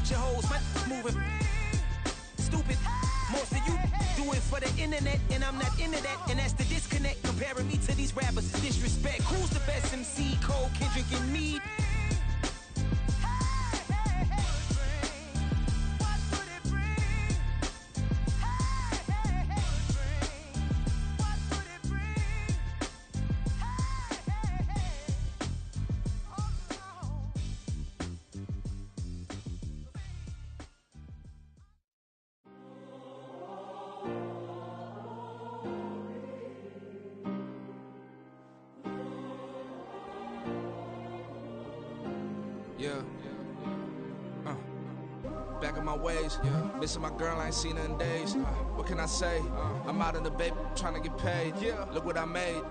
your hoes, my moving. Stupid. Most of you do it for the internet, and I'm not into that, and that's the disconnect. Comparing me to these rappers is disrespect. Who's the best MC? Cole, Kendrick, and me? Yeah. Back in my ways, missing my girl, I ain't seen her in days. What can I say? I'm out in the baby, trying to get paid. Look what I made.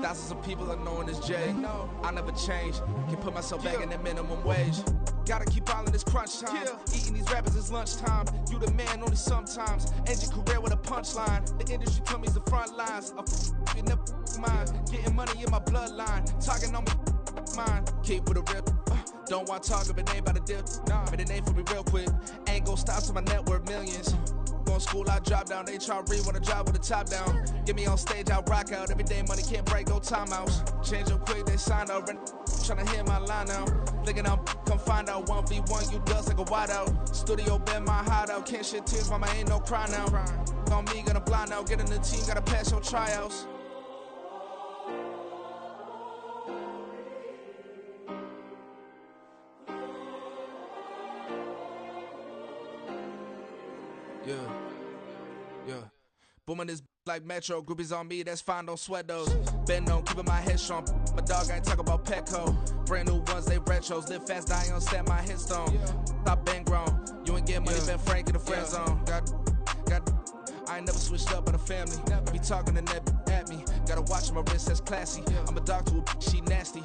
Thousands of people are knowing this Jay. I never change. Can put myself back in that minimum wage. Gotta keep all in this crunch time. Eating these rappers is lunchtime. You the man only sometimes. End your career with a punchline. The industry told me it's the front lines. You never mind. Getting money in my bloodline. Talking on me, mine. Keep with a rip. Don't want to talk if it ain't about to dip. But it ain't for me real quick. Ain't gon' stop till my net worth millions. Going school, I drop down. They try to read when I drop with the top down. Get me on stage, I rock out. Every day money can't break, no timeouts. Change up quick, they signed up. Tryna hear my line now. Thinking I'm come find out 1v1, you dust like a wideout. Studio been my hideout. Can't shed tears, mama ain't no cry now. On me, gonna blind out. Get in the team, gotta pass your tryouts. Yeah. Booming this like Metro, groupies on me, that's fine, don't sweat those. Been on, keeping my head strong. My dog ain't talk about Petco. Brand new ones, they retros. Live fast, die on set, my headstone. Stop been grown. You ain't getting money, been Frank in the friend zone. I ain't never switched up on the family. Be talking to that at me. Gotta watch my wrist, that's classy. I'm a dog to a she nasty.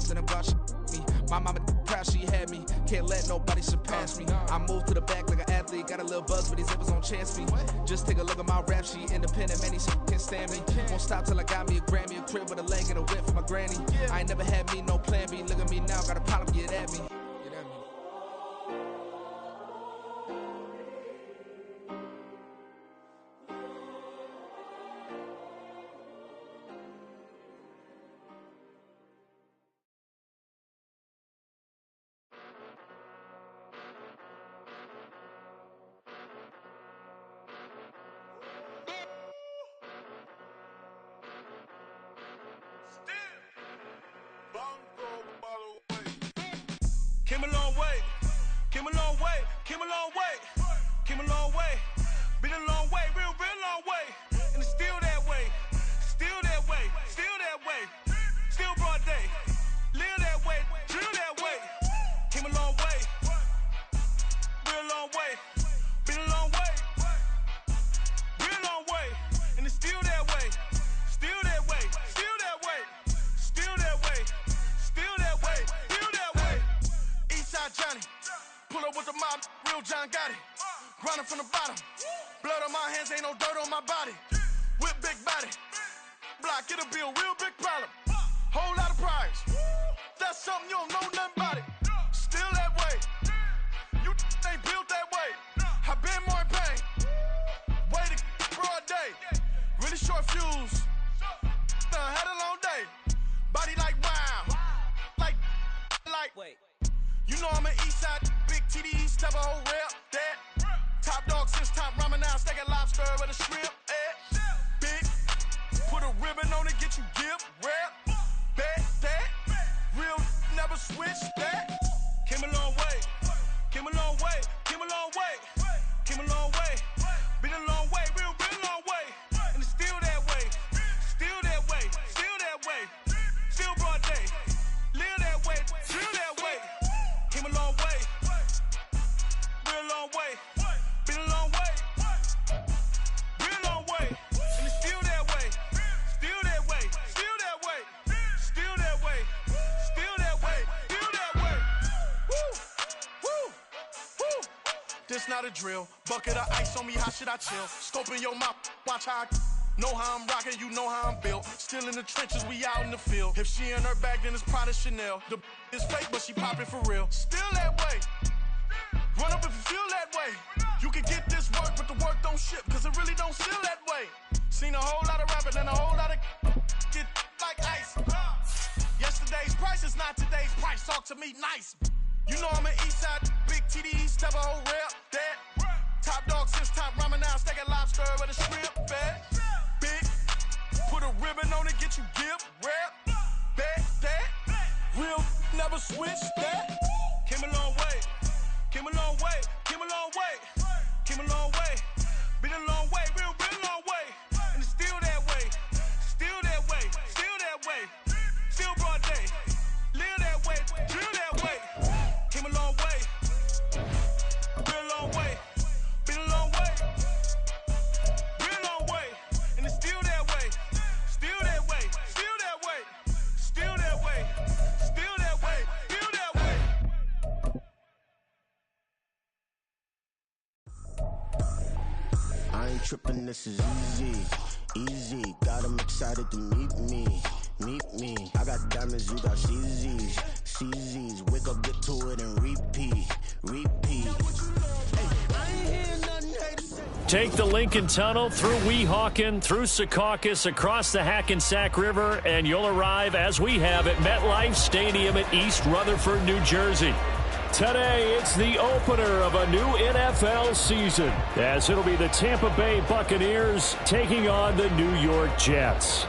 And I'm glad she me. My mama proud she had me. Can't let nobody surpass me. I moved to the back like an athlete. Got a little buzz for these zippers on chance me. Just take a look at my rap sheet. Independent, man, these can't stand me. Won't stop till I got me a Grammy. A crib with a leg and a whip for my granny. I ain't never had me no plan B. Look at me now, got a problem, get at me. Came a long way, came a long way, came a long way, came a long way, been a long way, real long way, and it's still that way, still that way, still that way, still broad day, live that way, drill that way, came a long way, real long way, been a long way, real long way, and it's still that way, still that way, still that way, still that way, still that way, still that way. Eastside Johnny, pull up with the mob, real John Gotti, grinding from the bottom, blood on my hands, ain't no dirt on my body, whip big body, block, it'll be a real big problem, whole lot of prize, that's something you don't know nothing about it, still that way, you ain't built that way, I been more in pain, way to broad day, really short fuse, had a long day, body like wow, like, wait. You know I'm an Eastside, big TD, step a whole rep, that. Top dog since top ramen now, steak and lobster with a shrimp, big, put a ribbon on it, get you give, rep, bet, that. Real never switch, that. Came a long way, came a long way, came a long way, came a long way, been a long way, real long way, and it's still that way, still that way, still that way, still broad day, live that way, drill that way. Came a long way, real long way, been a long way, real long way, and it's still that way, still that way, still that way, still that way, still that way, still that way. Woo, woo, woo. This not a drill, bucket of ice on me, how should I chill? Scope in your mouth, watch how I know how I'm rocking, you know how I'm built. Still in the trenches, we out in the field. If she in her bag, then it's Prada Chanel. The is fake, but she poppin' for real. Still that way. Run up if you feel that way. You can get this work, but the work don't ship, cause it really don't feel that way. Seen a whole lot of rapping and a whole lot of get like ice. Yesterday's price is not today's price. Talk to me nice. You know I'm an Eastside, big TD, step a whole rep, that. Top dog since top ramen now, steak and lobster with a shrimp, fat. Big, put a ribbon on it, get you give, rep, bet, that. Real, never switch, that. Came a long way, came a long way, came a long way, came a long way. Been a long way, real long way. And it's still that way, still that way, still that way. Still broad day, live that way, drill that way. Came a long way, real long way. Been a long way, real long way. And it's still that way, still that way, still that way, still that way, still that way, still that way. I ain't tripping, this is easy, easy. Got them excited to meet me. Meet me. I got diamonds, you got CZs. CZs. Wake up, get to it, and repeat. Repeat. Hey, I ain't hear nothing haters say. Take the Lincoln Tunnel through Weehawken, through Secaucus, across the Hackensack River, and you'll arrive, as we have, at MetLife Stadium at East Rutherford, New Jersey. Today, it's the opener of a new NFL season, as it'll be the Tampa Bay Buccaneers taking on the New York Jets.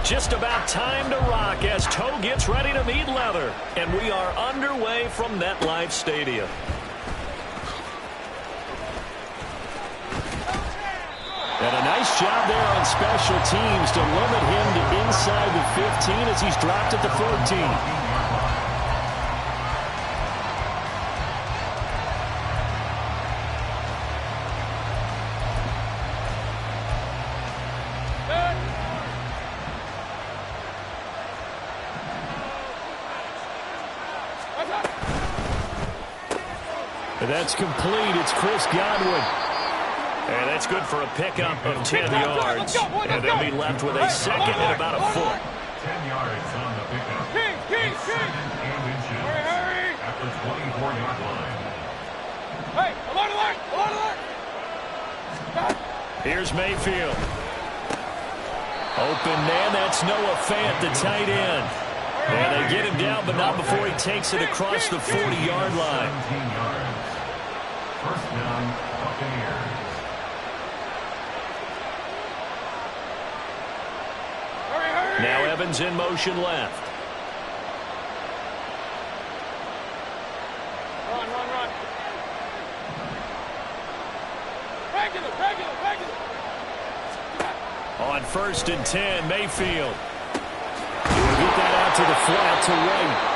Just about time to rock as Toe gets ready to meet leather. And we are underway from MetLife Stadium. And a nice job there on special teams to limit him to inside the 15 as he's dropped at the 14. That's complete. It's Chris Godwin. And that's good for a pickup of 10 yards. And they'll be left with a second and about a foot. 10 yards on the pickup. Second and inches. At the 24-yard line. Hey, alert, alert, alert, alert. Here's Mayfield. Open man, that's Noah Fant, the tight end. And they get him down, but not before he takes it across the 40-yard line. 17 yards. First down, Buccaneers. Now Evans in motion left. Run, run, run. Regular. On 1st and 10, Mayfield. He'll get that out to the flat to White.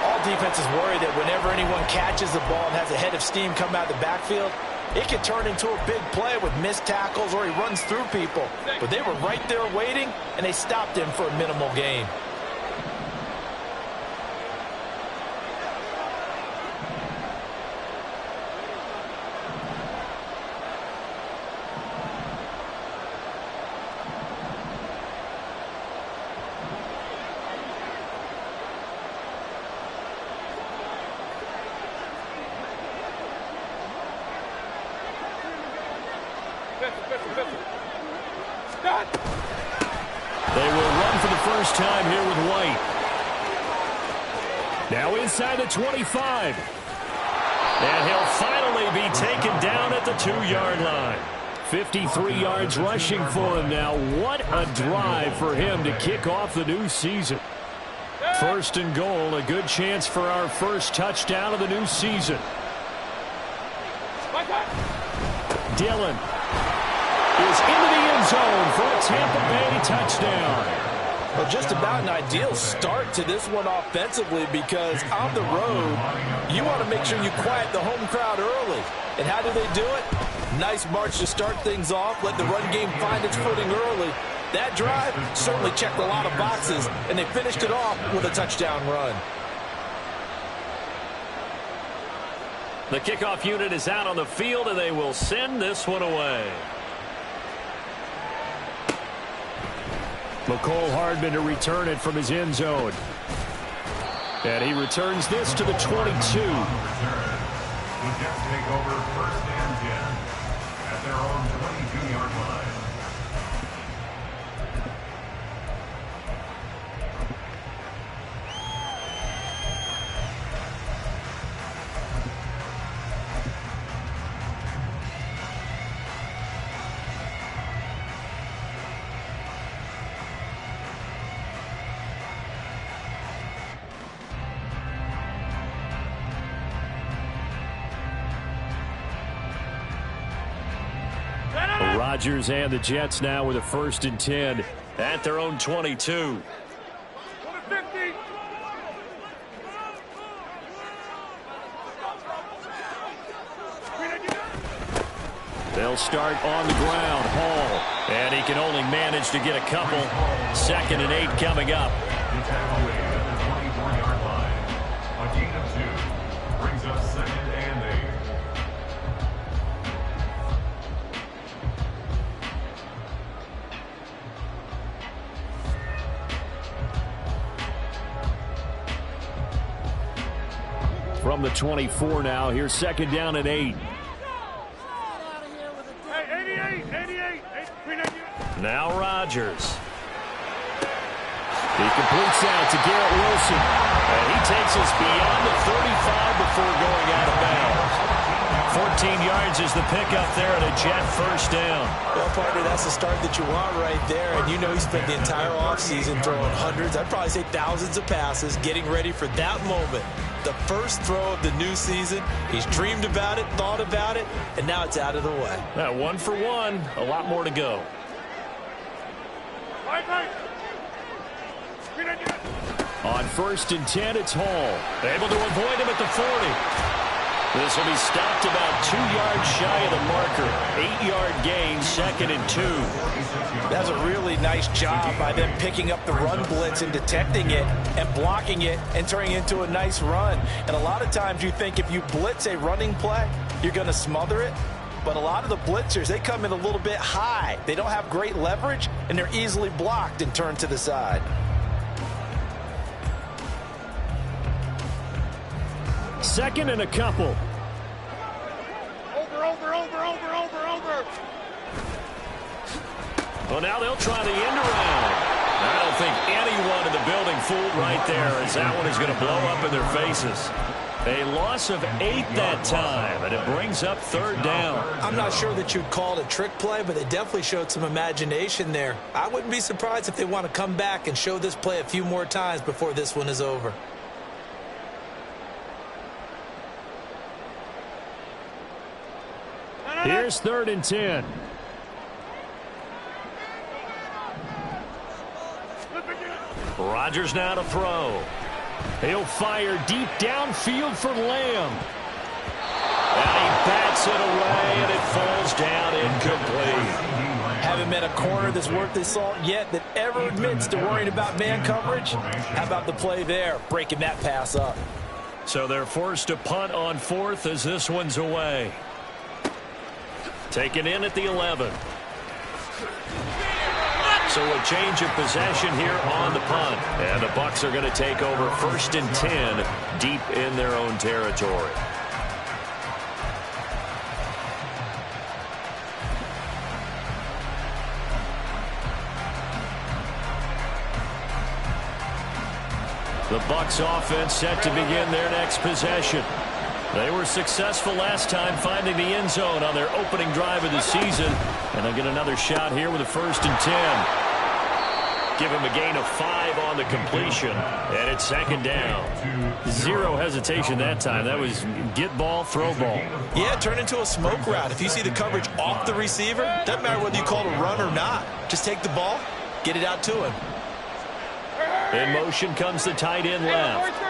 All defenses worry that whenever anyone catches the ball and has a head of steam come out of the backfield, it can turn into a big play with missed tackles or he runs through people. But they were right there waiting, and they stopped him for a minimal gain. They will run for the first time here with White. Now inside the 25. And he'll finally be taken down at the 2-yard line. 53 yards rushing for him now. What a drive for him to kick off the new season. 1st and goal, a good chance for our first touchdown of the new season. Dillon is into the end zone for a Tampa Bay touchdown. Well, just about an ideal start to this one offensively, because on the road, you want to make sure you quiet the home crowd early. And how do they do it? Nice march to start things off, let the run game find its footing early. That drive certainly checked a lot of boxes, and they finished it off with a touchdown run. The kickoff unit is out on the field, and they will send this one away. McCole Hardman to return it from his end zone. And he returns this to the 22. The Jets take over 1st and 10 at their own 22-yard line. Rodgers and the Jets now with a 1st and 10 at their own 22. They'll start on the ground. Hall. And he can only manage to get a couple. 2nd and 8 coming up. The tackle away at the 24-yard line. A gain of 2 brings up 2nd and 8. From the 24 now, here's 2nd down and 8. Now Rodgers. He completes out to Garrett Wilson. And he takes us beyond the 35 before going out of bounds. 14 yards is the pickup there and a Jet 1st down. Well, partner, that's the start that you want right there. And you know he spent the entire offseason throwing hundreds, I'd probably say thousands of passes, getting ready for that moment. The first throw of the new season. He's dreamed about it, thought about it, and now it's out of the way. 1 for 1. A lot more to go. On 1st and 10, it's Hall. Able to avoid him at the 40. This will be stopped about 2 yards shy of the marker. 8-yard gain, 2nd and 2. That's a really nice job by them picking up the run blitz and detecting it and blocking it and turning it into a nice run. And a lot of times you think if you blitz a running play, you're going to smother it. But a lot of the blitzers, they come in a little bit high. They don't have great leverage, and they're easily blocked and turned to the side. Second and a couple. Over. Well, now they'll try the end around. I don't think anyone in the building fooled right there, as that one is going to blow up in their faces. A loss of 8 that time, and it brings up 3rd down. I'm not sure that you'd call it a trick play, but they definitely showed some imagination there. I wouldn't be surprised if they want to come back and show this play a few more times before this one is over. Here's 3rd and 10. Rodgers now to throw. He'll fire deep downfield for Lamb. And he bats it away, and it falls down incomplete. Haven't met a corner that's worth his salt yet that ever admits to worrying about man coverage. How about the play there, breaking that pass up? So they're forced to punt on 4th as this one's away. Taken in at the 11. So a change of possession here on the punt. And the Bucs are going to take over 1st and 10 deep in their own territory. The Bucs offense set to begin their next possession. They were successful last time finding the end zone on their opening drive of the season. And they'll get another shot here with a 1st and 10. Give him a gain of 5 on the completion. And it's 2nd down. 0 hesitation that time. That was get ball, throw ball. Yeah, turn into a smoke route. If you see the coverage off the receiver, doesn't matter whether you call it a run or not. Just take the ball, get it out to him. In motion comes the tight end left.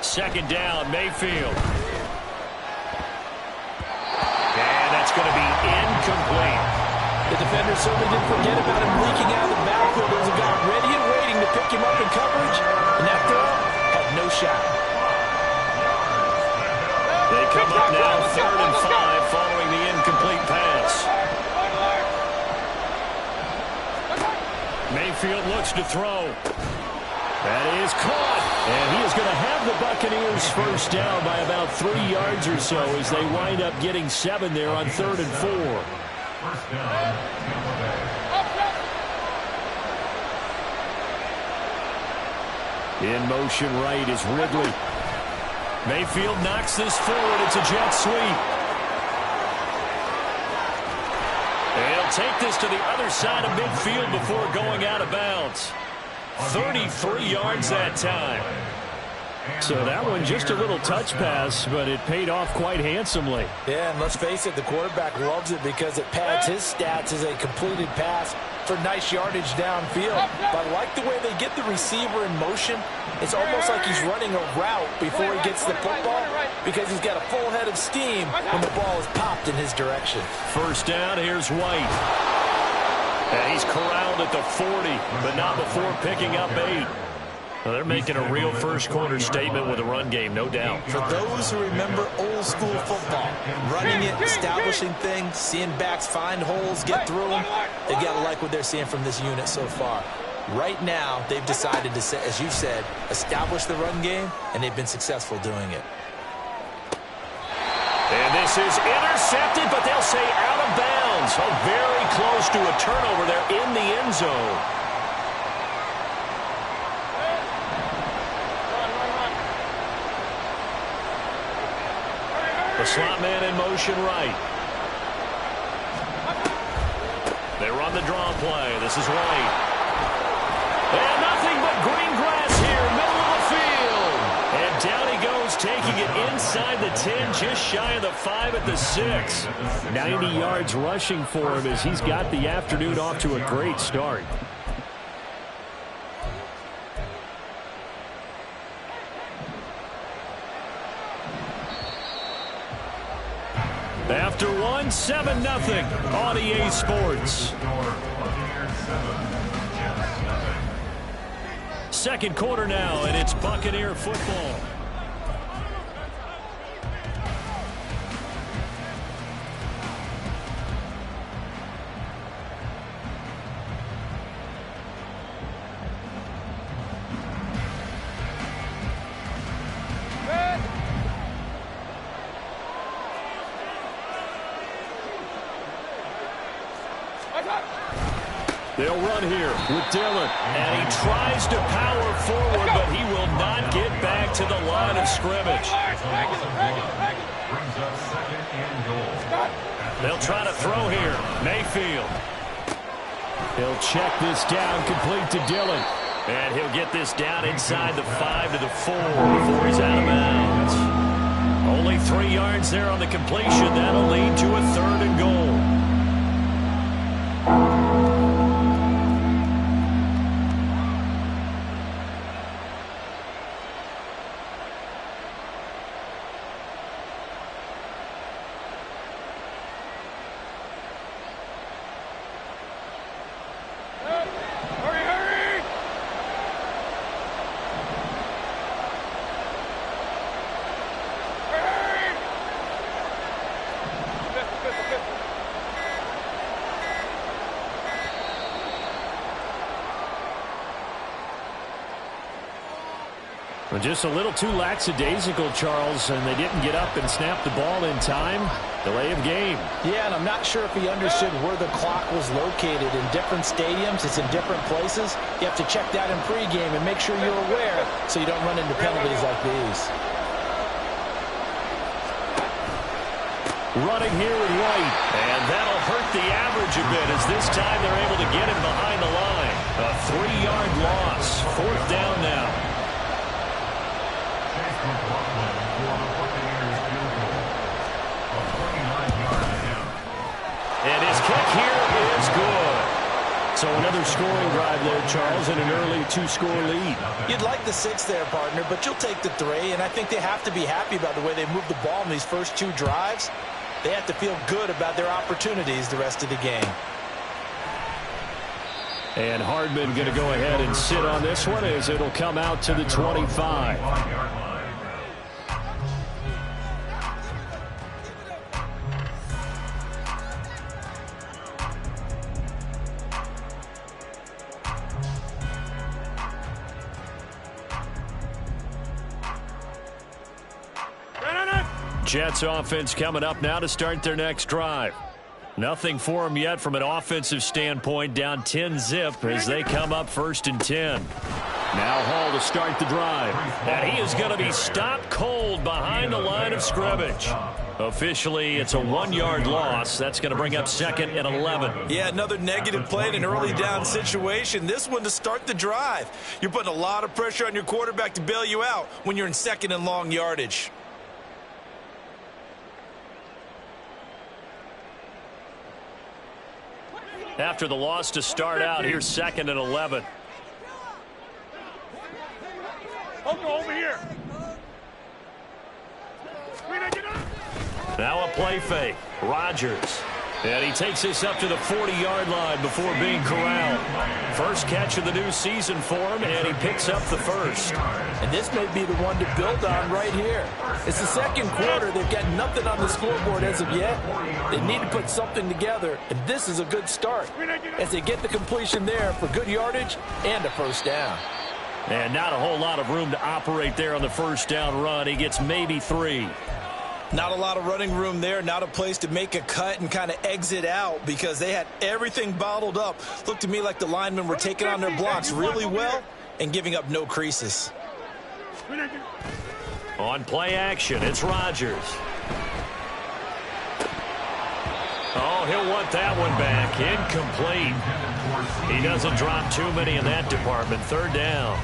2nd down, Mayfield. And that's going to be incomplete. The defender certainly didn't forget about him leaking out of the backfield. There's a guy ready and waiting to pick him up in coverage. And that throw had no shot. come up now 3rd and 5 following the incomplete pass. Mayfield looks to throw. That is caught. And he is going to have the Buccaneers first down by about 3 yards or so as they wind up getting 7 there on 3rd and 4. First down, Tampa Bay. In motion right is Ridley. Mayfield knocks this forward. It's a jet sweep. And he'll take this to the other side of midfield before going out of bounds. 33 yards that time. So that one just a little touch pass, but it paid off quite handsomely. Yeah, and let's face it, the quarterback loves it because it pads his stats as a completed pass for nice yardage downfield. But I like the way they get the receiver in motion. It's almost like he's running a route before he gets the football because he's got a full head of steam when the ball is popped in his direction. First down, here's White. And he's corralled at the 40, but not before picking up 8. Well, they're making a real first-quarter statement with a run game, no doubt. For those who remember old-school football, running it, establishing things, seeing backs find holes, get through them, they've got to like what they're seeing from this unit so far. Right now, they've decided to, as you said, establish the run game, and they've been successful doing it. And this is intercepted, but they'll say out of bounds. So very close to a turnover there in the end zone. The slot man in motion right. They run the draw play. This is White. And nothing but green grass here, middle of the field. And down he goes, taking it inside the 10, just shy of the 5 at the 6. 90 yards rushing for him as he's got the afternoon off to a great start. After 1, 7-0 on EA Sports. Second quarter now, and it's Buccaneer football. They'll run here with Dillon, and he tries to power forward, but he will not get back to the line of scrimmage. They'll try to throw here. Mayfield. He'll check this down, complete to Dillon. And he'll get this down inside the 5 to the 4 before he's out of bounds. Only 3 yards there on the completion. That'll lead to a 3rd and goal. Just a little too lackadaisical, Charles, and they didn't get up and snap the ball in time. Delay of game. Yeah, and I'm not sure if he understood where the clock was located. In different stadiums, it's in different places. You have to check that in pregame and make sure you're aware so you don't run into penalties like these. Running here with White, and that'll hurt the average a bit as this time they're able to get him behind the line. A 3-yard loss. 4th down now. And his kick here is good. So another scoring drive there, Charles, and an early 2-score lead. You'd like the 6 there, partner, but you'll take the 3, and I think they have to be happy about the way they moved the ball in these first 2 drives. They have to feel good about their opportunities the rest of the game. And Hardman going to go ahead and sit on this one as it'll come out to the 25. Jets offense coming up now to start their next drive. Nothing for them yet from an offensive standpoint, down 10-zip as they come up 1st and 10. Now Hall to start the drive. And he is going to be stopped cold behind the line of scrimmage. Officially, it's a 1-yard loss. That's going to bring up 2nd and 11. Yeah, another negative play in an early down situation. This one to start the drive. You're putting a lot of pressure on your quarterback to bail you out when you're in 2nd and long yardage. After the loss to start out, here's 2nd and 11. Over here. Now a play fake. Rodgers. And he takes this up to the 40-yard line before being corralled. First catch of the new season for him, and he picks up the first. And this may be the one to build on right here. It's the second quarter. They've got nothing on the scoreboard as of yet. They need to put something together, and this is a good start as they get the completion there for good yardage and a first down. And not a whole lot of room to operate there on the first down run. He gets maybe 3. Not a lot of running room there, not a place to make a cut and kind of exit out because they had everything bottled up. Looked to me like the linemen were taking on their blocks really well and giving up no creases. On play action, it's Rodgers. Oh, he'll want that one back. Incomplete. He doesn't drop too many in that department. 3rd down.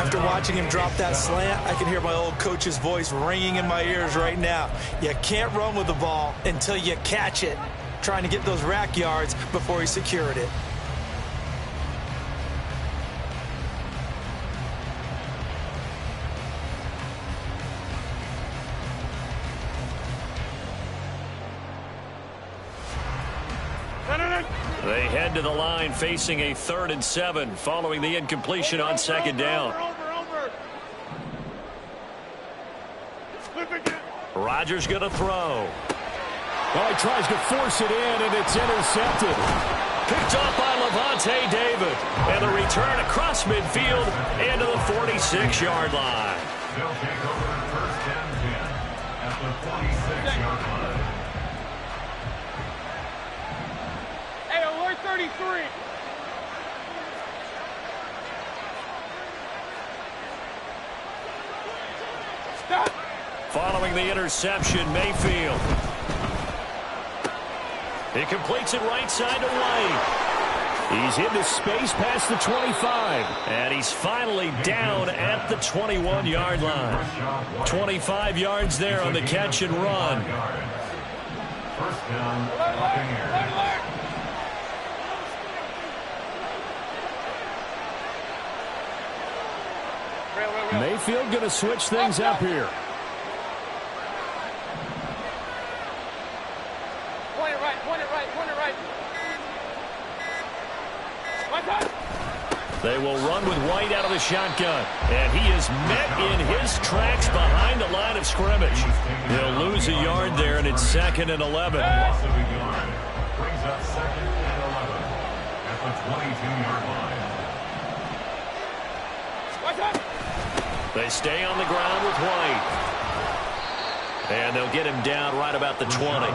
After watching him drop that slant, I can hear my old coach's voice ringing in my ears right now. You can't run with the ball until you catch it. Trying to get those rack yards before he secured it. They head to the line facing a 3rd and 7 following the incompletion on 2nd down. Rodgers going to throw. Oh, he tries to force it in, and it's intercepted. Picked off by Lavonte David. And the return across midfield into the 46-yard line. They'll take over 1st and 10 at the 46-yard line. Hey, alert 33. Stop. Following the interception, Mayfield. He completes it right side to White. He's into space past the 25. And he's finally down at the 21-yard line. 25 yards there on the catch and run. First down, Buccaneers. Mayfield going to switch things up here. Point it right, point it right, point it right. They will run with White out of the shotgun. And he is met in his tracks behind the line of scrimmage. He'll lose a yard there, and it's 2nd and 11. Loss of a yard brings up 2nd and 11 at the 22-yard line. They stay on the ground with White. And they'll get him down right about the 20.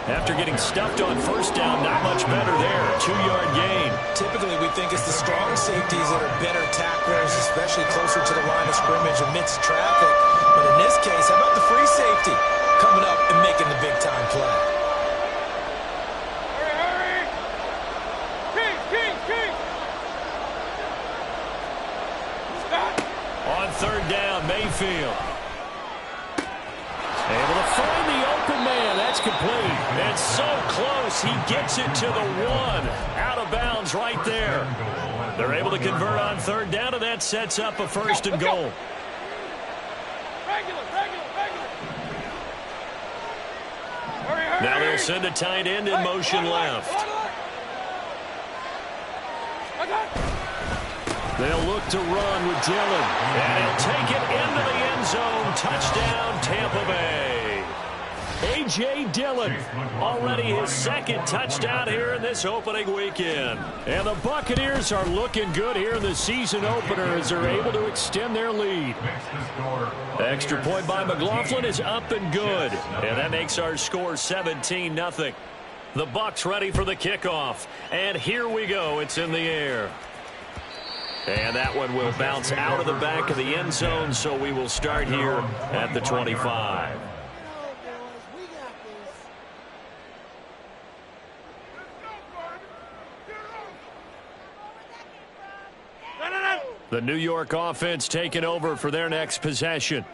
After getting stuffed on first down, not much better there. 2-yard gain. Typically, we think it's the strong safeties that are better tacklers, especially closer to the line of scrimmage amidst traffic. But in this case, how about the free safety coming up and making the big-time play? Hurry, hurry. King. Stop. On 3rd down, Mayfield. Able to find the open man. That's complete. And so close, he gets it to the 1. Out of bounds right there. They're able to convert on 3rd down, and that sets up a 1st and goal. Regular. Hurry. Now they'll send a tight end in motion left. They'll look to run with Dillon. And he'll take it into the end zone. Touchdown, Tampa Bay. A.J. Dillon, already his second touchdown here in this opening weekend. And the Buccaneers are looking good here in the season opener as they're able to extend their lead. Extra point by McLaughlin is up and good. And that makes our score 17-0. The Bucs ready for the kickoff. And here we go. It's in the air. And that one will bounce out of the back of the end zone, so we will start here at the 25. The New York offense taking over for their next possession.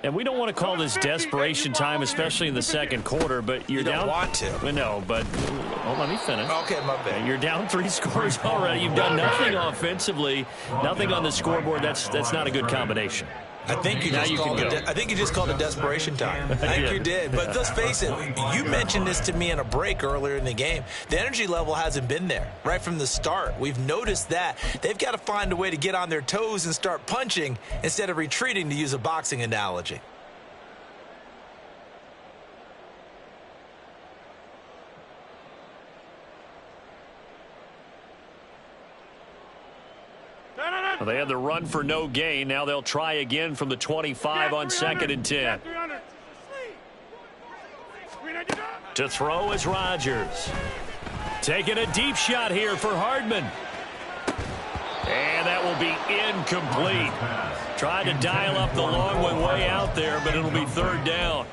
And we don't want to call this desperation time, especially in the second quarter, but you're down. You don't want to. No, but let me finish. Okay, my bad. You're down 3 scores already. You've done nothing offensively, nothing on the scoreboard. That's not a good combination. I think you just called it desperation time. I think you did. But let's face it, you mentioned this to me in a break earlier in the game. The energy level hasn't been there right from the start. We've noticed that. They've got to find a way to get on their toes and start punching instead of retreating, to use a boxing analogy. Well, they had the run for no gain. Now they'll try again from the 25 on 2nd and 10. To throw is Rodgers. Taking a deep shot here for Hardman. And that will be incomplete. Tried to dial up the long one way out there, but it'll be 3rd down.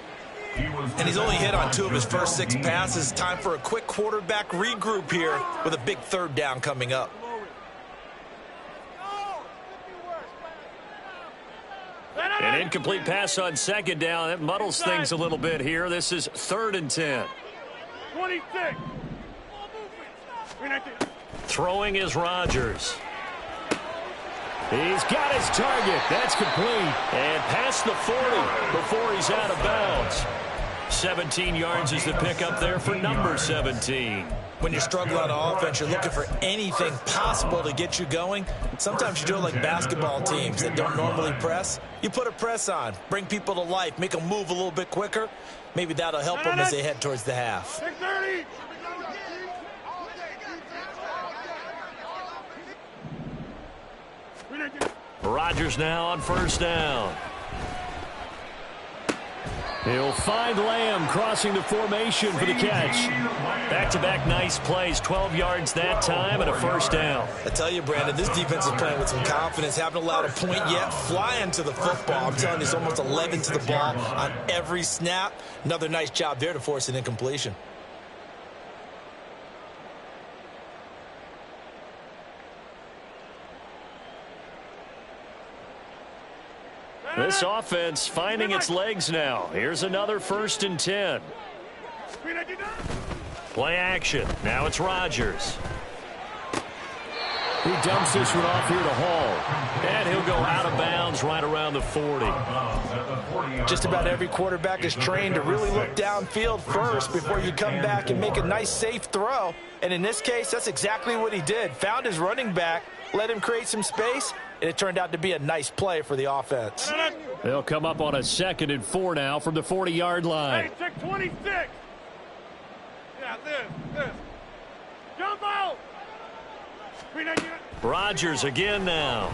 And he's only hit on 2 of his first 6 passes. Time for a quick quarterback regroup here with a big 3rd down coming up. An incomplete pass on 2nd down. That muddles things a little bit here. This is 3rd and 10. 26. Throwing is Rodgers. He's got his target. That's complete. And past the 40 before he's out of bounds. 17 yards is the pickup there for number 17. When you're struggling on offense, you're looking for anything possible to get you going. Sometimes you do it like basketball teams that don't normally press. You put a press on, bring people to life, make them move a little bit quicker. Maybe that'll help them as they head towards the half. Rodgers now on 1st down. He'll find Lamb crossing the formation for the catch. Back-to-back nice plays, 12 yards that time and a 1st down. I tell you, Brandon, this defense is playing with some confidence. Haven't allowed a point yet. Flying to the football. I'm telling you, it's almost 11 to the ball on every snap. Another nice job there to force an incompletion. This offense finding its legs now. Here's another 1st and 10. Play action. Now it's Rodgers. He dumps this one off here to Hall. And he'll go out of bounds right around the 40. Just about every quarterback is trained to really look downfield first before you come back and make a nice, safe throw. And in this case, that's exactly what he did. Found his running back, let him create some space, and it turned out to be a nice play for the offense. They'll come up on a 2nd and 4 now from the 40-yard line. Hey, 26. Yeah, this. Jump out. Rodgers again now.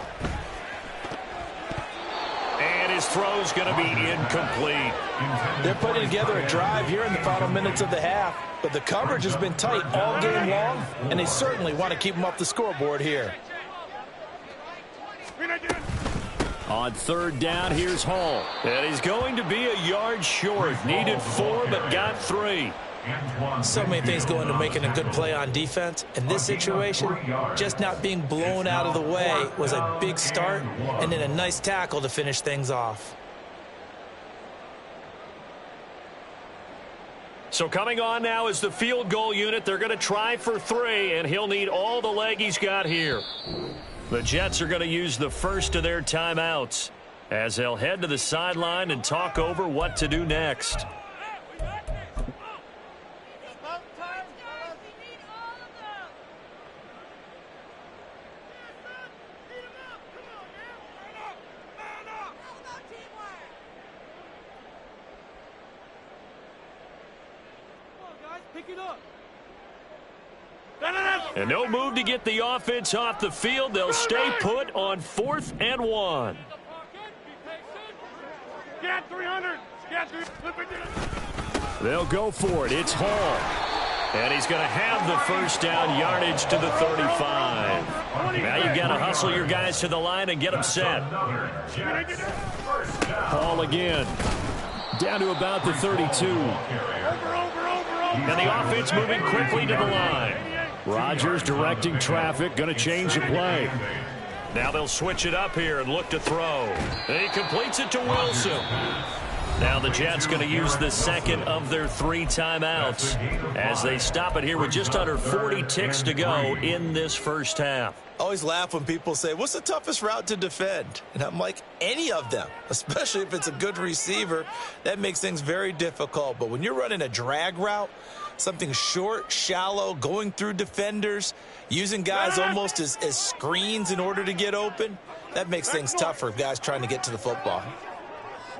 And his throw's going to be incomplete. They're putting together a drive here in the final minutes of the half, but the coverage has been tight all game long, and they certainly want to keep them off the scoreboard here. On 3rd down, here's Hall. And he's going to be a yard short. Needed 4, but got 3. So many things go into making a good play on defense. In this situation, just not being blown out of the way was a big start, and then a nice tackle to finish things off. So coming on now is the field goal unit. They're going to try for 3, and he'll need all the leg he's got here. The Jets are going to use the first of their timeouts as they'll head to the sideline and talk over what to do next. And no move to get the offense off the field. They'll stay put on 4th and 1. They'll go for it. It's Hall. And he's going to have the first down, yardage to the 35. Now you've got to hustle your guys to the line and get them set. Hall again. Down to about the 32. And the offense moving quickly to the line. Rodgers directing traffic, going to change the play. Now they'll switch it up here and look to throw. And he completes it to Wilson. Now the Jets going to use the second of their 3 timeouts as they stop it here with just under 40 ticks to go in this first half. I always laugh when people say, what's the toughest route to defend? And I'm like, any of them, especially if it's a good receiver. That makes things very difficult. But when you're running a drag route, something short, shallow, going through defenders, using guys almost as screens in order to get open, that makes things tough for guys trying to get to the football.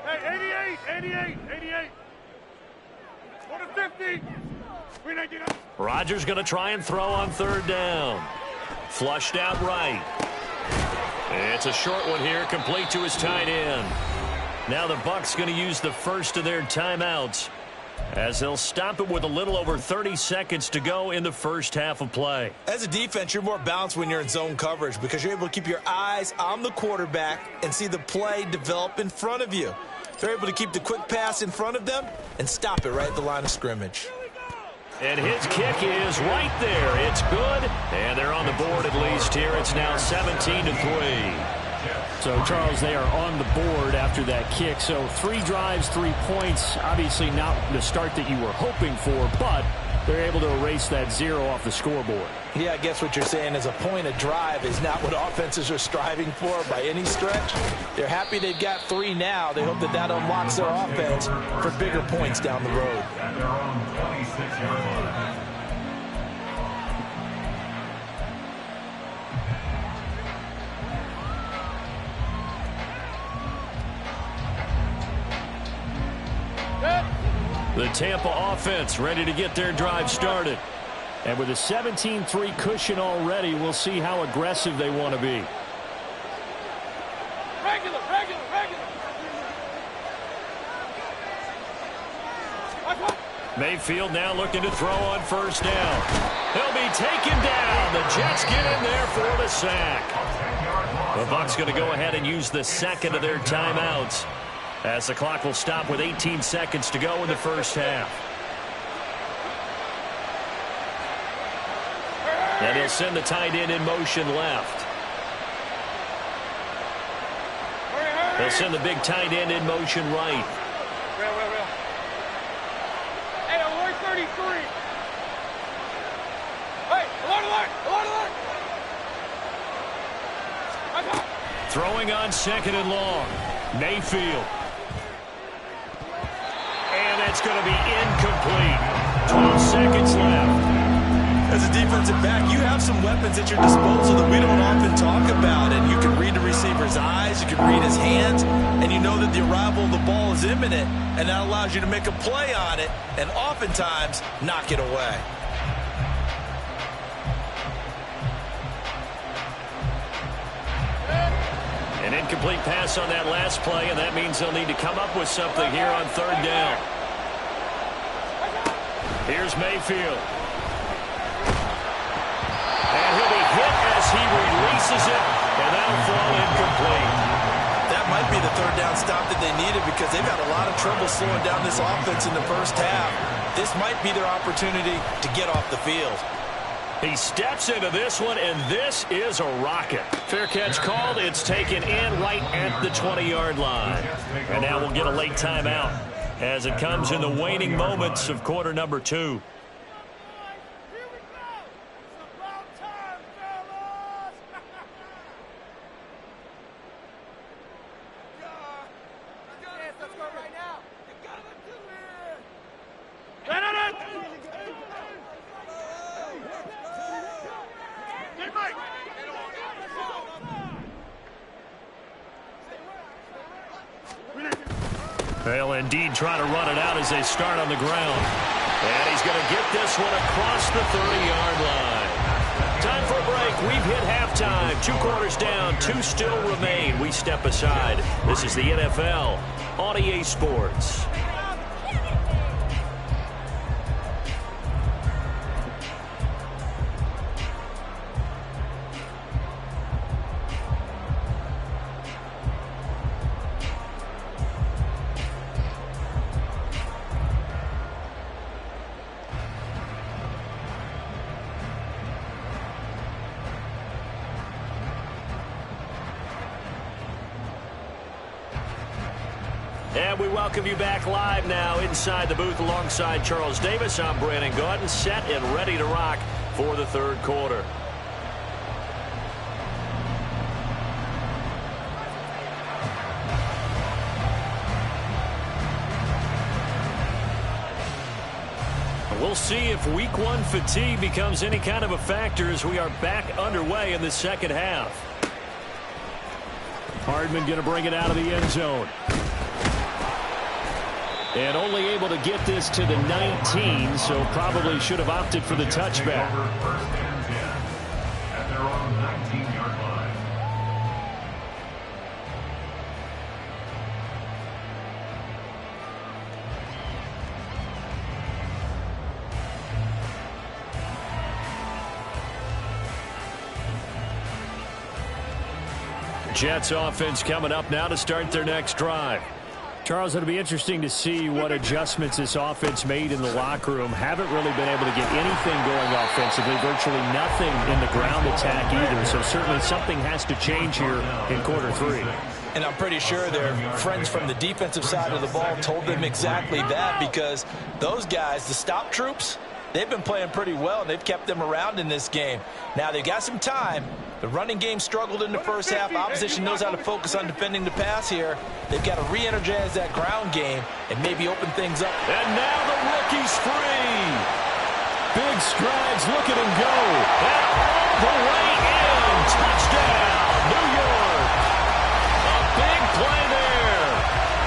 Hey, 88. Go to 50. Rodgers going to try and throw on 3rd down. Flushed out right. It's a short one here, complete to his tight end. Now the Bucs going to use the first of their timeouts as they'll stop it with a little over 30 seconds to go in the first half of play. As a defense, you're more balanced when you're in zone coverage because you're able to keep your eyes on the quarterback and see the play develop in front of you. They're able to keep the quick pass in front of them and stop it right at the line of scrimmage. And his kick is right there. It's good. And they're on the board at least here. It's now 17-3. So, Charles, they are on the board after that kick. So 3 drives, 3 points. Obviously not the start that you were hoping for, but they're able to erase that 0 off the scoreboard. Yeah, I guess what you're saying is a point of drive is not what offenses are striving for by any stretch. They're happy they've got 3 now. They hope that unlocks their offense for bigger points down the road. At their own 26-yard line. The Tampa offense ready to get their drive started. And with a 17-3 cushion already, we'll see how aggressive they want to be. Regular. Mayfield now looking to throw on 1st down. He'll be taken down. The Jets get in there for the sack. The Bucs going to go ahead and use the second of their timeouts as the clock will stop with 18 seconds to go in the first half. And he'll send the tight end in motion left. He'll send the big tight end in motion right. Real. Hey, alert 33. Hey, alert. Throwing on 2nd and long. Mayfield. And that's going to be incomplete. 12 seconds left. As a defensive back, you have some weapons at your disposal that we don't often talk about. And you can read the receiver's eyes, you can read his hands, and you know that the arrival of the ball is imminent, and that allows you to make a play on it and oftentimes knock it away. An incomplete pass on that last play, and that means they'll need to come up with something here on 3rd down. Here's Mayfield. And he'll be hit as he releases it, and that'll fall incomplete. That might be the 3rd down stop that they needed because they've had a lot of trouble slowing down this offense in the first half. This might be their opportunity to get off the field. He steps into this one, and this is a rocket. Fair catch called. It's taken in right at the 20-yard line. And now we'll get a late timeout as it comes in the waning moments of quarter number 2. They'll indeed try to run it out as they start on the ground. And he's going to get this one across the 30-yard line. Time for a break. We've hit halftime. 2 quarters down. 2 still remain. We step aside. This is the NFL on EA Sports. And we welcome you back live now inside the booth alongside Charles Davis. I'm Brandon Gaudin, set and ready to rock for the third quarter. We'll see if week 1 fatigue becomes any kind of a factor as we are back underway in the second half. Hardman going to bring it out of the end zone. And only able to get this to the 19, so probably should have opted for the touchback. First and 10 at their own 19-yard line. Jets offense coming up now to start their next drive. Charles, it'll be interesting to see what adjustments this offense made in the locker room. Haven't really been able to get anything going offensively, virtually nothing in the ground attack either. So certainly something has to change here in quarter 3. And I'm pretty sure their friends from the defensive side of the ball told them exactly that, because those guys, the stop troops, they've been playing pretty well, and they've kept them around in this game. Now, they've got some time. The running game struggled in the first half. Opposition knows how to focus on defending the pass here. They've got to re-energize that ground game and maybe open things up. And now the rookie's free. Big strides. Look at him go. And all the way in. Touchdown, New York. A big play there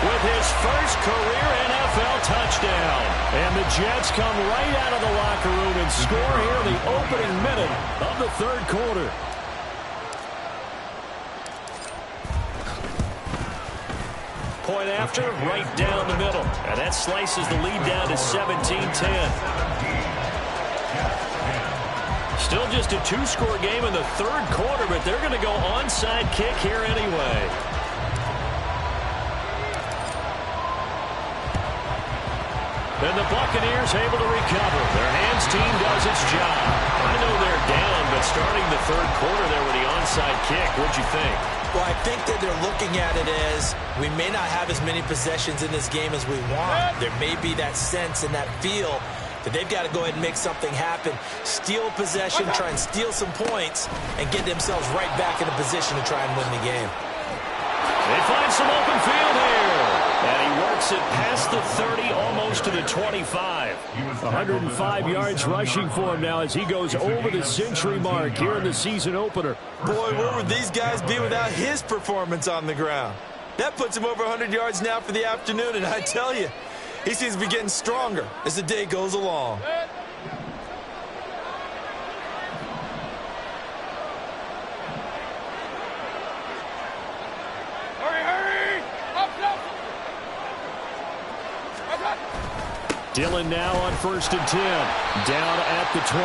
with his first career NFL touchdown. And the Jets come right out of the locker room and score here in the opening minute of the third quarter. Point after, right down the middle. And that slices the lead down to 17-10. Still just a 2-score game in the third quarter, but they're going to go onside kick here anyway. And the Buccaneers able to recover. Their hands team does its job. I know they're down, but starting the third quarter there with the onside kick, what'd you think? Well, I think that they're looking at it as we may not have as many possessions in this game as we want. There may be that sense and that feel that they've got to go ahead and make something happen. Steal possession, try and steal some points, and get themselves right back in a position to try and win the game. They find some open field here. And he works it past the 30, almost to the 25. 105 yards rushing for him now as he goes over the century mark here in the season opener. Boy, where would these guys be without his performance on the ground? That puts him over 100 yards now for the afternoon, and I tell you, he seems to be getting stronger as the day goes along. Dillon now on 1st and 10, down at the 25.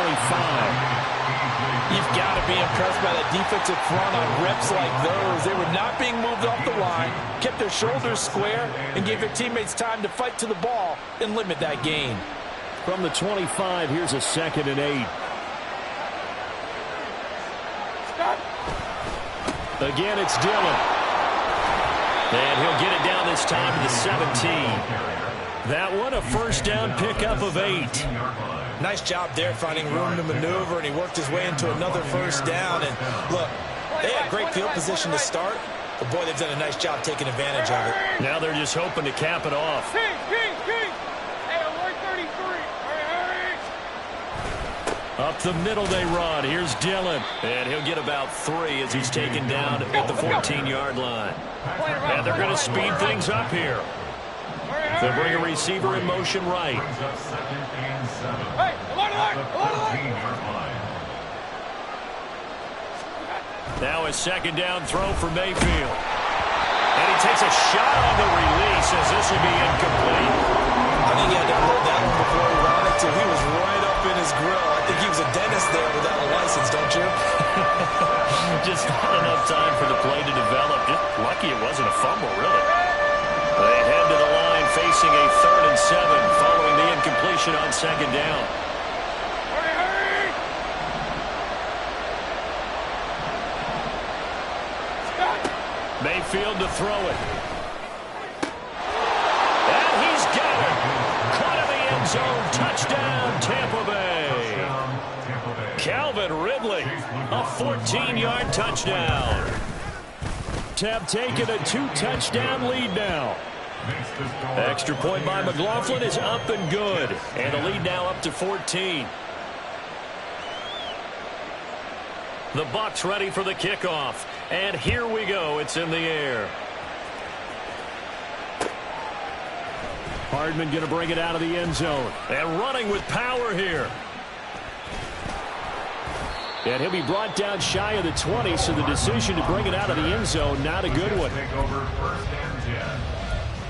You've got to be impressed by the defensive front on reps like those. They were not being moved off the line, kept their shoulders square, and gave their teammates time to fight to the ball and limit that gain. From the 25, here's a 2nd and 8. Again, it's Dillon. And he'll get it down this time to the 17. That one, a first down pickup of 8. Nice job there finding room to maneuver, and he worked his way into another first down. And look, they had great field position to start, but boy, they've done a nice job taking advantage of it. Now they're just hoping to cap it off. Up the middle they run. Here's Dillon. And he'll get about 3 as he's taken down at the 14-yard line. And they're going to speed things up here. They'll bring a receiver in motion right. Now a second down throw for Mayfield. And he takes a shot on the release as this will be incomplete. I think he had to hold that one before he wanted to. He was right up in his grill. I think he was a dentist there without a license, don't you? Just not enough time for the play to develop. Just lucky it wasn't a fumble, really. They head to the line facing a 3rd and 7 following the incompletion on second down. Mayfield to throw it. And he's got it. Caught in the end zone. Touchdown, Tampa Bay. Calvin Ridley, a 14-yard touchdown. Tab taking a 2-touchdown lead now. Extra point by McLaughlin is up and good. And the lead now up to 14. The Bucs ready for the kickoff. And here we go. It's in the air. Hardman going to bring it out of the end zone. And running with power here. And he'll be brought down shy of the 20, so the decision to bring it out of the end zone, not a good one. Take over 1st and 10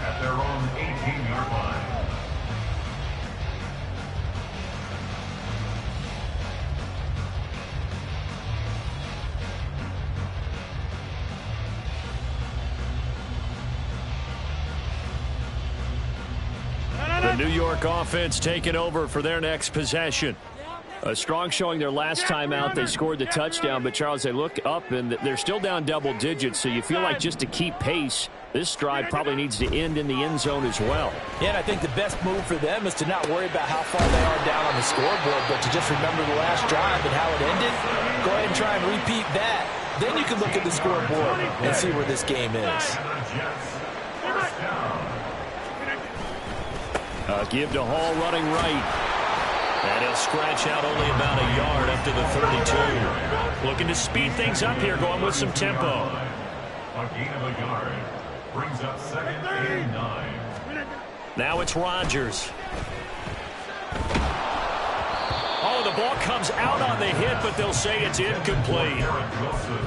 at their own 18-yard line. The New York offense taking over for their next possession. A strong showing their last time out. They scored the touchdown, but, Charles, they look up, and they're still down double digits, so you feel like just to keep pace, this drive probably needs to end in the end zone as well. Yeah, and I think the best move for them is to not worry about how far they are down on the scoreboard, but to just remember the last drive and how it ended. Go ahead and try and repeat that. Then you can look at the scoreboard and see where this game is. Give to Hall running right. And he'll scratch out only about a yard up to the 32. Looking to speed things up here, going with some tempo. A gain of a yard brings up 2nd and 9. Now it's Rodgers. Oh, the ball comes out on the hit, but they'll say it's incomplete.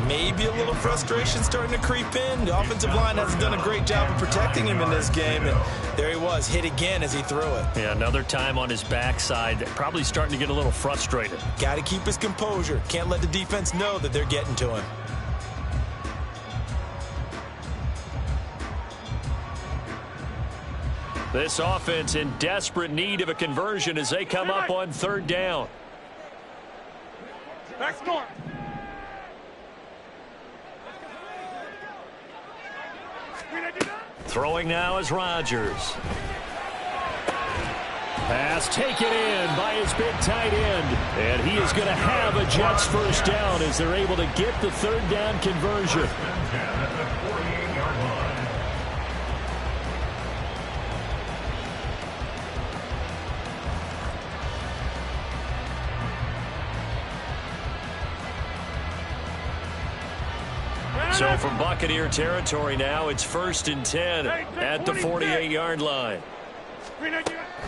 Maybe a little frustration starting to creep in. The offensive line hasn't done a great job of protecting him in this game, and there he was, hit again as he threw it. Yeah, another time on his backside, probably starting to get a little frustrated. Got to keep his composure. Can't let the defense know that they're getting to him. This offense in desperate need of a conversion as they come up on 3rd down. Back north. Throwing now is Rodgers. Pass taken in by his big tight end. And he is going to have a Jets first down as they're able to get the 3rd down conversion. So from Buccaneer territory now, it's 1st and 10 at the 48-yard line.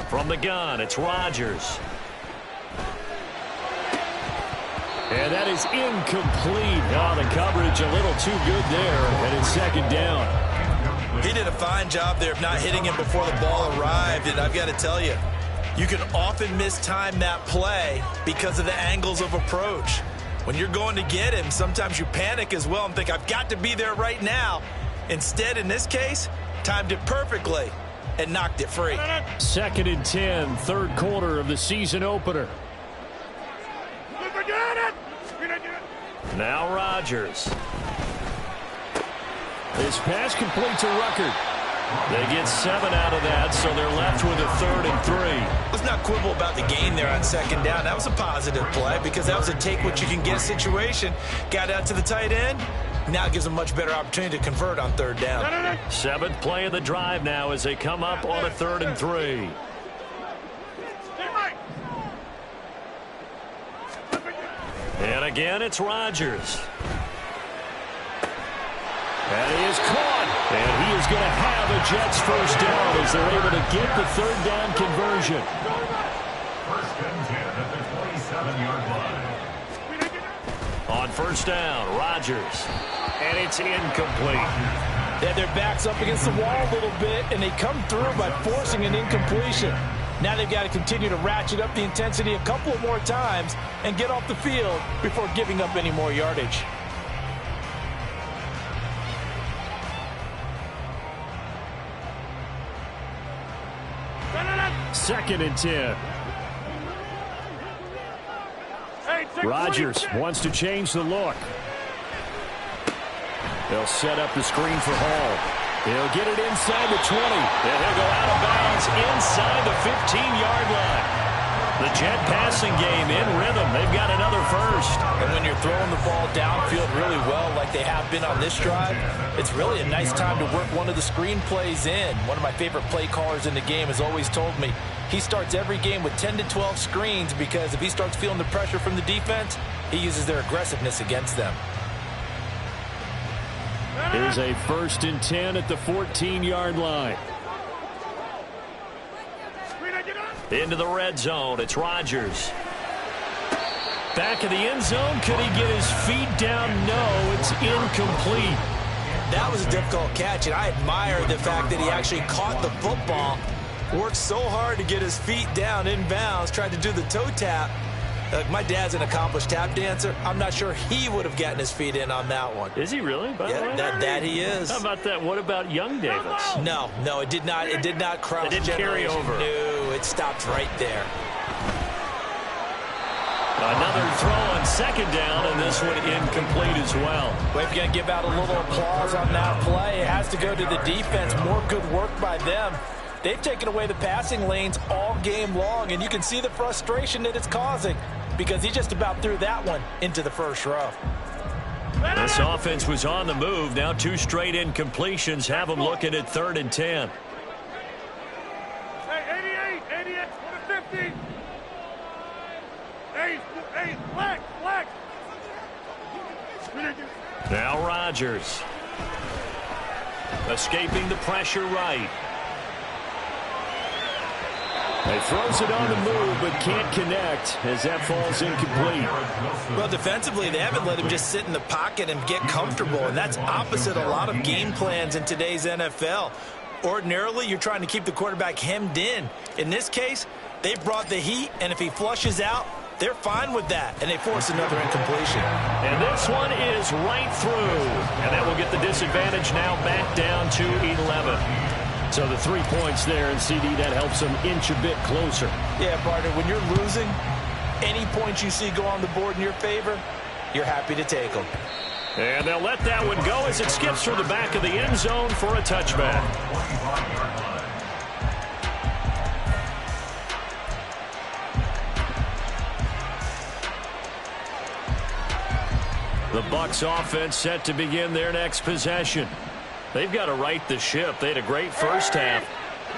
From the gun, it's Rodgers. And that is incomplete. Oh, the coverage a little too good there, and it's 2nd down. He did a fine job there of not hitting him before the ball arrived, and I've got to tell you, you can often mistime that play because of the angles of approach. When you're going to get him, sometimes you panic as well and think, I've got to be there right now. Instead, in this case, timed it perfectly and knocked it free. 2nd and 10, 3rd quarter of the season opener. Now Rodgers. This pass complete to Ruckert. They get 7 out of that, so they're left with a 3rd and 3. Let's not quibble about the gain there on 2nd down. That was a positive play because that was a take-what-you-can-get situation. Got out to the tight end. Now it gives them a much better opportunity to convert on 3rd down. 7th play of the drive now as they come up on a 3rd and 3. And again, it's Rodgers. And he is caught. And he is going to have a Jets first down as they're able to get the third down conversion. First and 10 at the 27-yard line. On first down, Rodgers. And it's incomplete. They had their backs up against the wall a little bit, and they come through by forcing an incompletion. Now they've got to continue to ratchet up the intensity a couple of more times and get off the field before giving up any more yardage. Second and 10. Rodgers wants to change the look. They'll set up the screen for Hall. He'll get it inside the 20. And he'll go out of bounds inside the 15-yard line. The Jet passing game in rhythm. They've got another first. And when you're throwing the ball downfield really well like they have been on this drive, it's really a nice time to work one of the screen plays in. One of my favorite play callers in the game has always told me he starts every game with 10 to 12 screens because if he starts feeling the pressure from the defense, he uses their aggressiveness against them. Here's a first and 10 at the 14-yard line. Into the red zone. It's Rodgers. Back of the end zone. Could he get his feet down? No, it's incomplete. That was a difficult catch, and I admire the fact that he actually caught the football, worked so hard to get his feet down inbounds, tried to do the toe tap. My dad's an accomplished tap dancer. I'm not sure he would have gotten his feet in on that one. Is he really? Yeah, that he is. How about that? What about young Davis? No, it did not. It did not cross. It didn't carry over. No, it stopped right there. Another throw on second down, and this one incomplete as well. We're going to give out a little applause on that play. It has to go to the defense. More good work by them. They've taken away the passing lanes all game long, and you can see the frustration that it's causing because he just about threw that one into the first row. This offense was on the move. Now two straight incompletions have them looking at 3rd and 10. Hey, 88, 50. Hey, black. Now Rodgers. Escaping the pressure right. He throws it on the move, but can't connect as that falls incomplete. Well, defensively, they haven't let him just sit in the pocket and get comfortable, and that's opposite a lot of game plans in today's NFL. Ordinarily, you're trying to keep the quarterback hemmed in. In this case, they brought the heat, and if he flushes out, they're fine with that, and they force another incompletion. And this one is right through, and that will get the disadvantage now back down to 11. So the 3 points there, and CD, that helps them inch a bit closer. Yeah, partner, when you're losing, any points you see go on the board in your favor, you're happy to take them. And they'll let that one go as it skips through the back of the end zone for a touchback. The Bucs offense set to begin their next possession. They've got to right the ship. They had a great first half,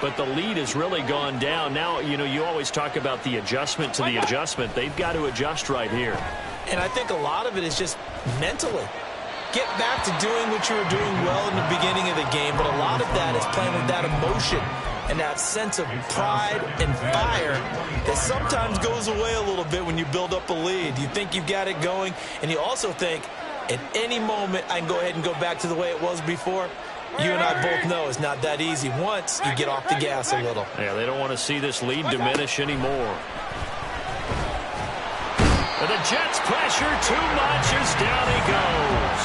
but the lead has really gone down. Now, you always talk about the adjustment to the adjustment. They've got to adjust right here. And I think a lot of it is just mentally. Get back to doing what you were doing well in the beginning of the game, but a lot of that is playing with that emotion and that sense of pride and fire that sometimes goes away a little bit when you build up a lead. You think you've got it going, and you also think, at any moment, I can go ahead and go back to the way it was before. You and I both know it's not that easy once you get off the gas a little. Yeah, they don't want to see this lead diminish anymore. And the Jets pressure too much as down he goes.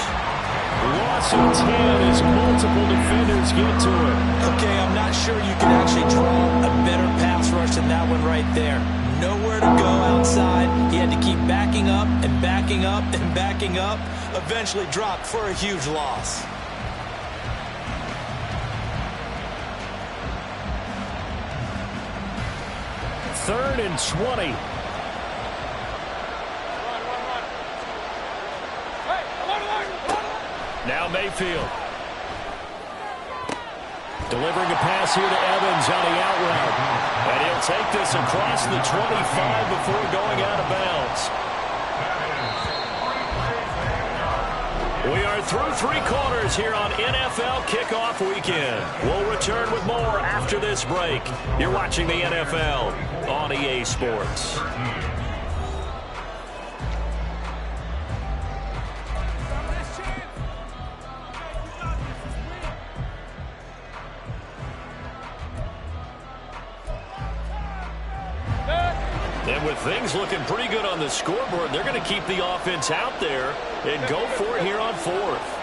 Loss of 10 as multiple defenders get to it. Okay, I'm not sure you can actually draw a better pass rush than that one right there. Nowhere to go outside. He had to keep backing up and backing up and backing up. Eventually dropped for a huge loss. Third and 20. Now Mayfield. Delivering a pass here to Evans on the out route. And he'll take this across the 25 before going out of bounds. We are through 3 quarters here on NFL Kickoff Weekend. We'll return return with more after this break. You're watching the NFL on EA Sports. And with things looking pretty good on the scoreboard, they're going to keep the offense out there and go for it here on fourth.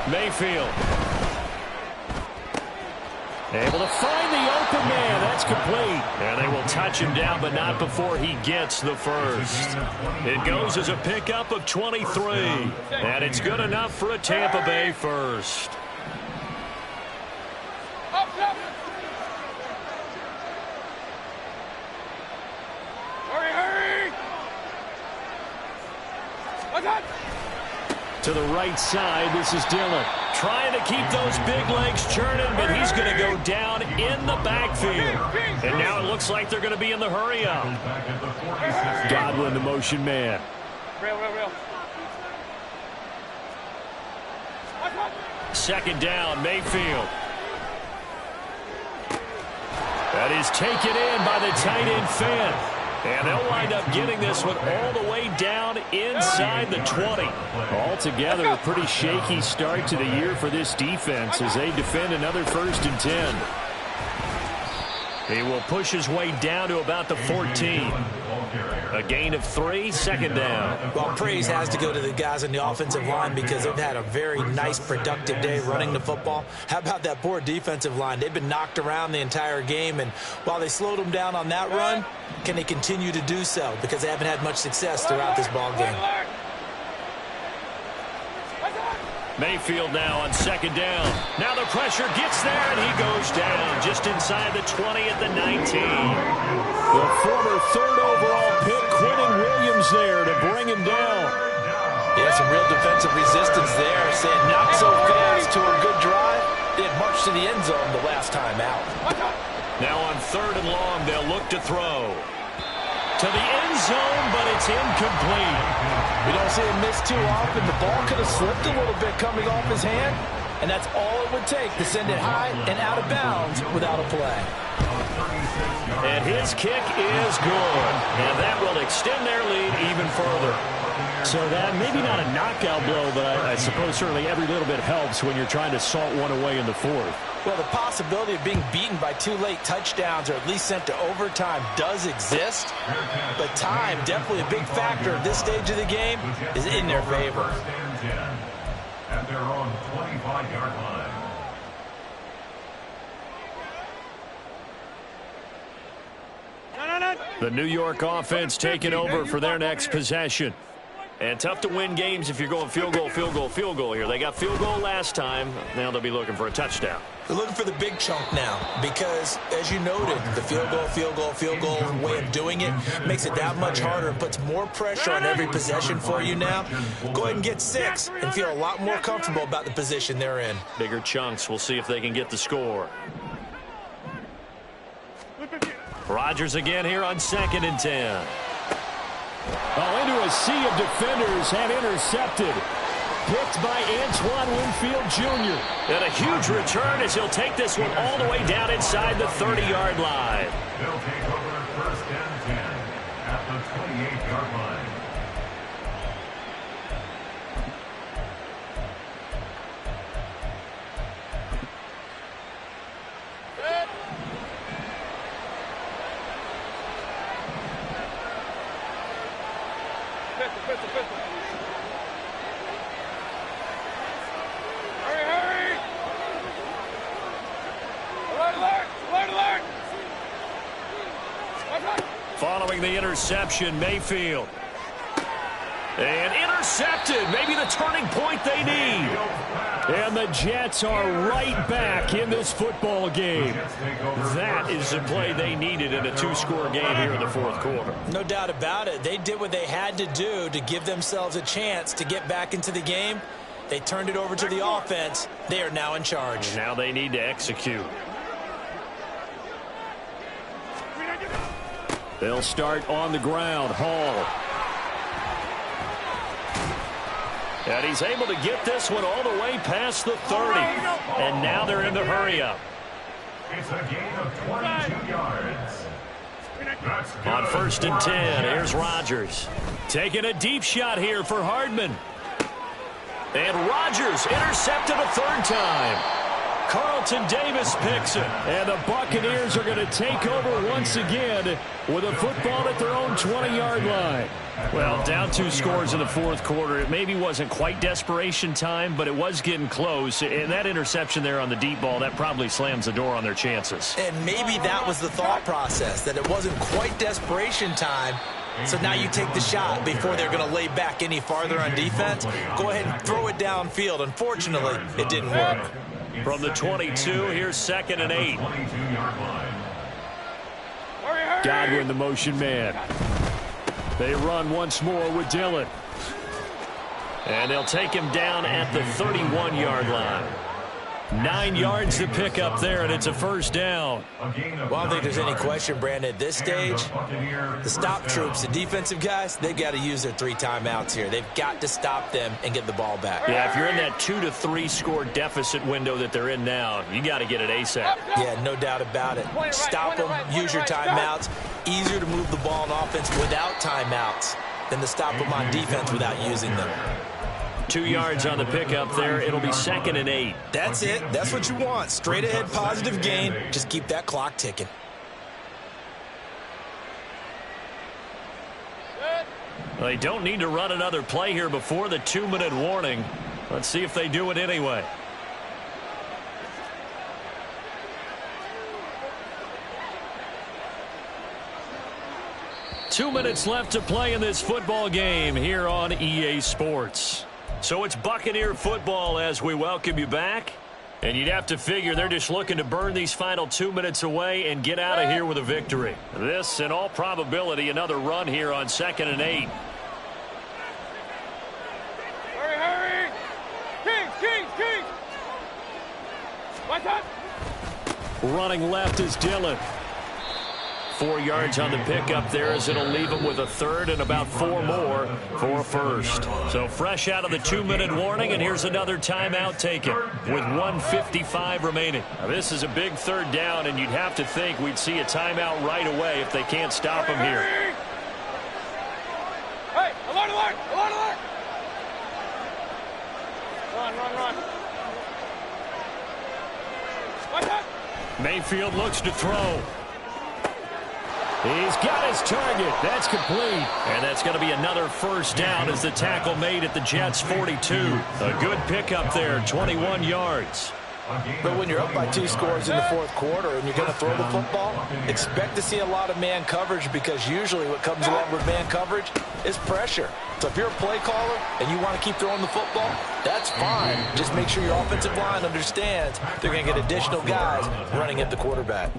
Mayfield. Able to find the open man. That's complete. And they will touch him down, but not before he gets the first. It goes as a pickup of 23. And it's good enough for a Tampa Bay first. To the right side, this is Dillon. Trying to keep those big legs churning, but he's going to go down in the backfield. And now it looks like they're going to be in the hurry-up. Godwin, the motion man. Second down, Mayfield. That is taken in by the tight end, Finn. And they'll wind up getting this one all the way down inside the 20. Altogether, a pretty shaky start to the year for this defense as they defend another 1st and 10. He will push his way down to about the 14. A gain of 3, second down. Well, praise has to go to the guys on the offensive line because they've had a very nice, productive day running the football. How about that poor defensive line? They've been knocked around the entire game, and while they slowed them down on that run, can they continue to do so? Because they haven't had much success throughout this ball game. Mayfield now on second down. Now the pressure gets there, and he goes down just inside the 20 at the 19. The former 3rd overall pick, Quentin Williams, there to bring him down. Yeah, some real defensive resistance there, saying not so fast to a good drive. They had marched to the end zone the last time out. Now on 3rd and long, they'll look to throw. To the end zone, but it's incomplete. We don't see him miss too often. The ball could have slipped a little bit coming off his hand, and that's all it would take to send it high and out of bounds without a play. And his kick is good, and that will extend their lead even further. So that maybe not a knockout blow, but I suppose certainly every little bit helps when you're trying to salt one away in the 4th. Well, the possibility of being beaten by 2 late touchdowns or at least sent to overtime does exist, but time, definitely a big factor at this stage of the game, is in their favor. And they're on the 25-yard line. The New York offense taking over for their next possession. And tough to win games if you're going field goal, field goal, field goal here. They got field goal last time. Now they'll be looking for a touchdown. They're looking for the big chunk now because, as you noted, the field goal way of doing it makes it that much harder and puts more pressure on every possession for you now. Go ahead and get 6 and feel a lot more comfortable about the position they're in. Bigger chunks. We'll see if they can get the score. Rodgers again here on 2nd and 10. Oh, into a sea of defenders and intercepted. Picked by Antoine Winfield Jr. And a huge return as he'll take this one all the way down inside the 30-yard line. They'll take over 1st and 10 at the 28-yard line. Following the interception, Mayfield. And intercepted. Maybe the turning point they need. And the Jets are right back in this football game. That is the play they needed in a 2-score game here in the 4th quarter. No doubt about it. They did what they had to do to give themselves a chance to get back into the game. They turned it over to the offense. They are now in charge. And now they need to execute. They'll start on the ground. Hall. And he's able to get this one all the way past the 30. And now they're in the hurry-up. It's a gain of 22 yards. On 1st and 10, here's Rodgers. Taking a deep shot here for Hardman. And Rodgers intercepted a third time. Carlton Davis picks it. And the Buccaneers are going to take over once again with a football at their own 20-yard line. Well, down 2 scores in the fourth quarter. It maybe wasn't quite desperation time, but it was getting close. And that interception there on the deep ball, that probably slams the door on their chances. And maybe that was the thought process, that it wasn't quite desperation time. So now you take the shot before they're going to lay back any farther on defense. Go ahead and throw it downfield. Unfortunately, it didn't work. From the 22, here's 2nd and 8. Godwin, the motion man. They run once more with Dillon. And they'll take him down at the 31-yard line. 9 yards to pick up there, and it's a first down. Well, I don't think there's any question, Brandon, at this stage, the stop troops, the defensive guys, they've got to use their 3 timeouts here. They've got to stop them and get the ball back. Yeah, if you're in that 2 to 3 score deficit window that they're in now, you got to get it ASAP. Yeah, no doubt about it. Stop them, use your timeouts. Easier to move the ball on offense without timeouts than to stop them on defense without using them. 2 yards on the pickup there. It'll be 2nd and 8. That's it. That's what you want. Straight ahead, positive gain. Just keep that clock ticking. Well, they don't need to run another play here before the 2-minute warning. Let's see if they do it anyway. Two minutes left to play in this football game here on EA Sports. So it's Buccaneer football as we welcome you back. And you'd have to figure they're just looking to burn these final 2 minutes away and get out of here with a victory. This, in all probability, another run here on 2nd and 8. Hurry! King! Watch out! Running left is Dillon. 4 yards on the pickup there as it'll leave him with a third and about 4 more for a first. So fresh out of the 2-minute warning, and here's another timeout taken with 1:55 remaining. Now, this is a big third down, and you'd have to think we'd see a timeout right away if they can't stop him here. Hey, alert! Run. Watch out! Mayfield looks to throw. He's got his target. That's complete. And that's going to be another first down as the tackle made at the Jets' 42. A good pickup there, 21 yards. But when you're up by 2 scores in the fourth quarter and you're going to throw the football, expect to see a lot of man coverage, because usually what comes along with man coverage is pressure. So if you're a play caller and you want to keep throwing the football, that's fine. Just make sure your offensive line understands they're going to get additional guys running at the quarterback.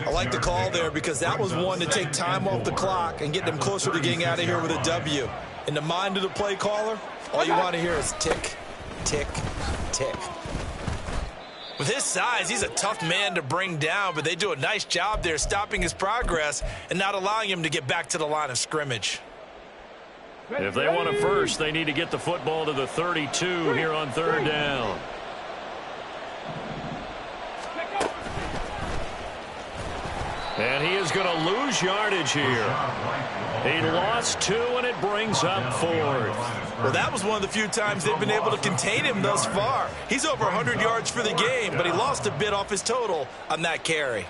I like the call there, because that was one to take time off the clock and get them closer to getting out of here with a W. In the mind of the play caller, all you want to hear is tick, tick, tick. With his size, he's a tough man to bring down, but they do a nice job there stopping his progress and not allowing him to get back to the line of scrimmage. If they want a first, they need to get the football to the 32 here on third down. And he is going to lose yardage here. He lost 2, and it brings up 4th. Well, that was one of the few times they've been able to contain him thus far. He's over 100 yards for the game, but he lost a bit off his total on that carry.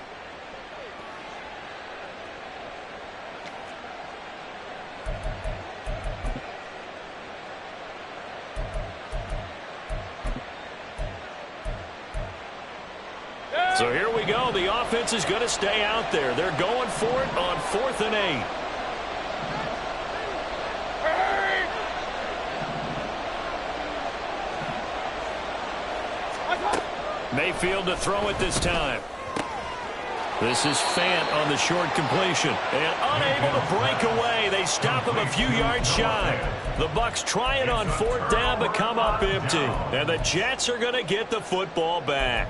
So here we go. The offense is going to stay out there. They're going for it on 4th and 8. Mayfield to throw it this time. This is Fant on the short completion. And unable to break away. They stop him a few yards shy. The Bucs try it on 4th down, but come up empty. And the Jets are going to get the football back.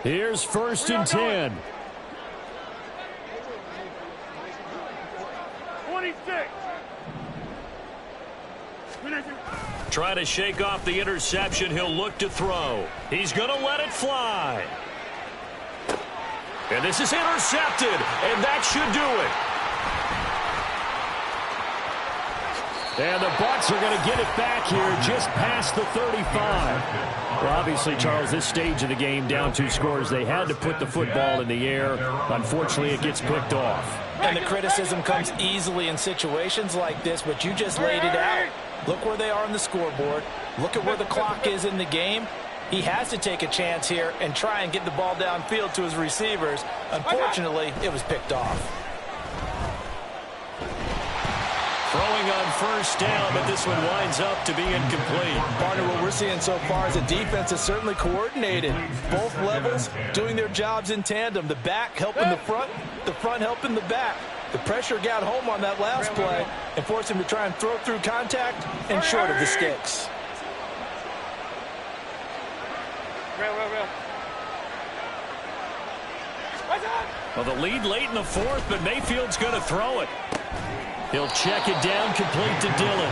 Here's 1st and 10. 26. Trying to shake off the interception. He'll look to throw. He's going to let it fly. And this is intercepted, and that should do it. And the Bucs are going to get it back here just past the 35. Well, obviously, Charles, this stage of the game, down 2 scores, they had to put the football in the air. Unfortunately, it gets picked off. And the criticism comes easily in situations like this, but you just laid it out. Look where they are on the scoreboard. Look at where the clock is in the game. He has to take a chance here and try and get the ball downfield to his receivers. Unfortunately, it was picked off. Throwing on 1st down, but this one winds up to be incomplete. Partner, what we're seeing so far is the defense is certainly coordinated. Both levels doing their jobs in tandem. The back helping the front helping the back. The pressure got home on that last play and forced him to try and throw through contact and short of the sticks. Well, the lead late in the 4th, but Mayfield's going to throw it. He'll check it down, complete to Dillon.